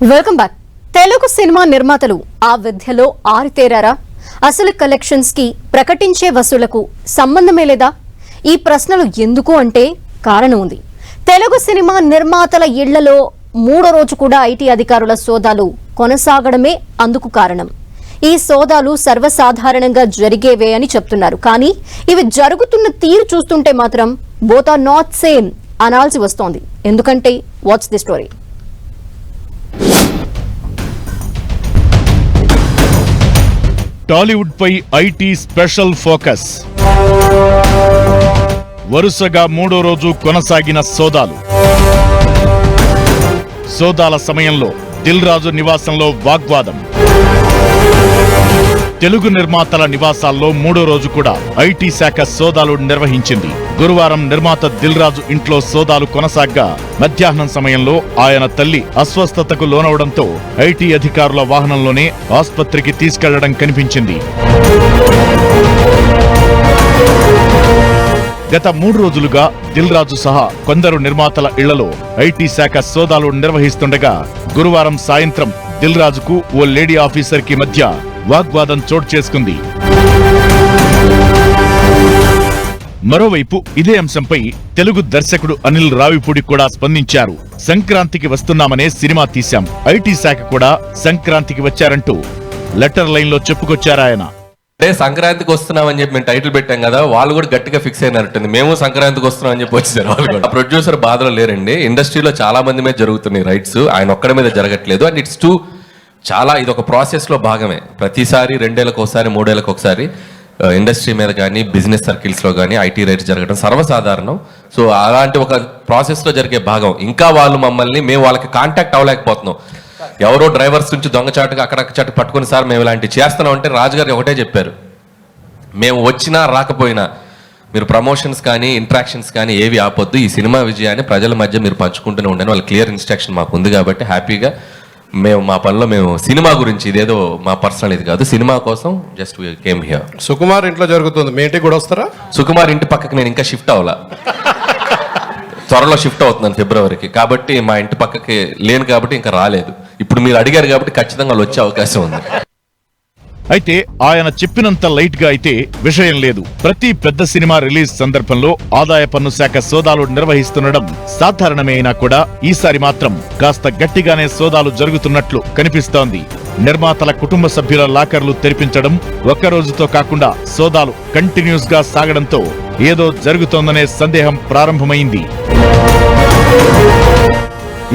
Welcome back. Telugu cinema నిర్మాతలు ఆ విద్యలో ఆరితేరారా? అసలు కలెక్షన్స్ కి ప్రకటించే వసూలకు సంబంధమే లేదా? ఈ ప్రశ్నలు ఎందుకు అంటే కారణం ఉంది. తెలుగు సినిమా నిర్మాతల ఇళ్లలో మూడో రోజు కూడా ఐటీ అధికారుల సోదాలు కొనసాగడమే అందుకు కారణం. ఈ సోదాలు సర్వసాధారణంగా జరిగేవే అని చెప్తున్నారు. కానీ ఇవి జరుగుతున్న తీరు చూస్తుంటే మాత్రం బోత్ ఆర్ నాట్ సేమ్ అనాల్సి వస్తోంది. ఎందుకంటే వాట్స్ ది స్టోరీ? టాలీవుడ్ పై ఐటీ స్పెషల్ ఫోకస్. వరుసగా మూడో రోజు కొనసాగిన సోదాలు. సోదాల సమయంలో దిల్ రాజు నివాసంలో వాగ్వాదం. తెలుగు నిర్మాతల నివాసాల్లో మూడో రోజు కూడా ఐటీ శాఖ సోదాలు నిర్వహించింది. గురువారం నిర్మాత దిల్ రాజు ఇంట్లో సోదాలు కొనసాగ్గా మధ్యాహ్నం సమయంలో ఆయన తల్లి అస్వస్థతకు లోనవడంతో ఐటీ అధికారుల వాహనంలోనే ఆస్పత్రికి తీసుకెళ్లడం కనిపించింది. గత 3 రోజులుగా దిల్ రాజు సహా కొందరు నిర్మాతల ఇళ్లలో ఐటీ శాఖ సోదాలు నిర్వహిస్తుండగా గురువారం సాయంత్రం దిల్ రాజుకు ఓ లేడీ ఆఫీసర్ కి మధ్య వాగ్వాదం చోటు చేసుకుంది. మరోవైపు ఇదే అంశంపై తెలుగు దర్శకుడు అనిల్ రావిపూడి కూడా స్పందించారు. సంక్రాంతికి వస్తున్నామనే సినిమా తీశాం, ఐటీ శాఖ కూడా సంక్రాంతికి వచ్చారంటూ లెటర్ లైన్ లో చెప్పుకొచ్చారాయన. అదే సంక్రాంతికి వస్తున్నామని చెప్పి మేము టైటిల్ పెట్టాం కదా, వాళ్ళు కూడా గట్టిగా ఫిక్స్ అయినట్టుంది. మేము సంక్రాంతికి వస్తున్నాం అని చెప్పి వచ్చేసారు వాళ్ళు కూడా. ప్రొడ్యూసర్ బాధలో లేరండి. ఇండస్ట్రీలో చాలా మంది మీద జరుగుతున్నాయి రైట్స్, ఆయన ఒక్కడి మీద జరగట్లేదు. అండ్ ఇట్స్ టూ చాలా ఇది ఒక ప్రాసెస్ లో భాగమే. ప్రతిసారి 2 ఏళ్ళకి ఒకసారి 3 ఏళ్ళకి ఒకసారి ఇండస్ట్రీ మీద కానీ బిజినెస్ సర్కిల్స్ లో కానీ ఐటీ రైట్స్ జరగడం సర్వసాధారణం. సో అలాంటి ఒక ప్రాసెస్ లో జరిగే భాగం. ఇంకా వాళ్ళు మమ్మల్ని మేము వాళ్ళకి కాంటాక్ట్ అవ్వలేకపోతున్నాం. ఎవరో డ్రైవర్స్ నుంచి దొంగచాటుగా అక్కడక్కడ పట్టుకుని సార్ మేము ఇలాంటివి చేస్తున్నాం అంటే రాజుగారు ఒకటే చెప్పారు, మేము వచ్చినా రాకపోయినా మీరు ప్రమోషన్స్ కానీ ఇంట్రాక్షన్స్ కానీ ఏవి ఆపొద్దు, ఈ సినిమా విజయాన్ని ప్రజల మధ్య మీరు పంచుకుంటూనే ఉండండి. వాళ్ళ క్లియర్ ఇన్స్ట్రక్షన్ మాకు ఉంది కాబట్టి హ్యాపీగా మేము మా పనిలో మేము సినిమా గురించి ఇదేదో మా పర్సనల్ ఇది కాదు, సినిమా కోసం జస్ట్ కేమ్ హియర్. సుకుమార్ ఇంట్లో జరుగుతుంది, మీ ఇంటికి కూడా వస్తారా? సుకుమార్ ఇంటి పక్కకి నేను ఇంకా షిఫ్ట్ అవ్వాలా, త్వరలో షిఫ్ట్ అవుతున్నాను ఫిబ్రవరికి. కాబట్టి మా ఇంటి పక్కకి లేను కాబట్టి ఇంకా రాలేదు. ఇప్పుడు మీరు అడిగారు కాబట్టి ఖచ్చితంగా వచ్చే అవకాశం ఉంది. అయితే ఆయన చెప్పినంత లైట్ గా అయితే విషయం లేదు. ప్రతి పెద్ద సినిమా రిలీజ్ సందర్భంలో ఆదాయ పన్ను శాఖ సోదాలు నిర్వహిస్తుండడం సాధారణమే అయినా కూడా ఈసారి మాత్రం కాస్త గట్టిగానే సోదాలు జరుగుతున్నట్లు కనిపిస్తోంది. నిర్మాతల కుటుంబ సభ్యుల లాకర్లు తెరిపించడం, ఒక్కరోజుతో కాకుండా సోదాలు కంటిన్యూస్ గా సాగడంతో ఏదో జరుగుతోందనే సందేహం ప్రారంభమైంది.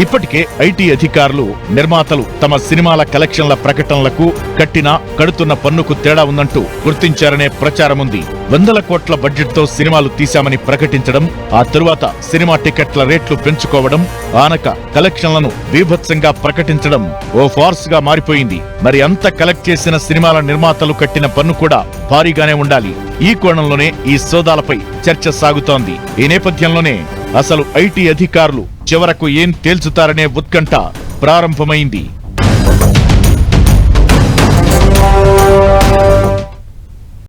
ఇప్పటికే ఐటీ అధికారులు నిర్మాతలు తమ సినిమాల కలెక్షన్ల ప్రకటనలకు కడుతున్న పన్నుకు తేడా ఉందంటూ గుర్తించారనే ప్రచారం ఉంది. 100 కోట్ల బడ్జెట్ తో సినిమాలు తీశామని ప్రకటించడం, ఆ తరువాత సినిమా టికెట్ల రేట్లు పెంచుకోవడం, ఆనక కలెక్షన్లను బీభత్సంగా ప్రకటించడం ఓ ఫార్స్ గా మారిపోయింది. మరి అంత కలెక్ట్ చేసిన సినిమాల నిర్మాతలు కట్టిన పన్ను కూడా భారీగానే ఉండాలి. ఈ కోణంలోనే ఈ సోదాలపై చర్చ సాగుతోంది. ఈ నేపథ్యంలోనే అసలు ఐటీ అధికారులు చివరకు ఏం తేల్చుతారనే ఉత్కంఠ ప్రారంభమైంది.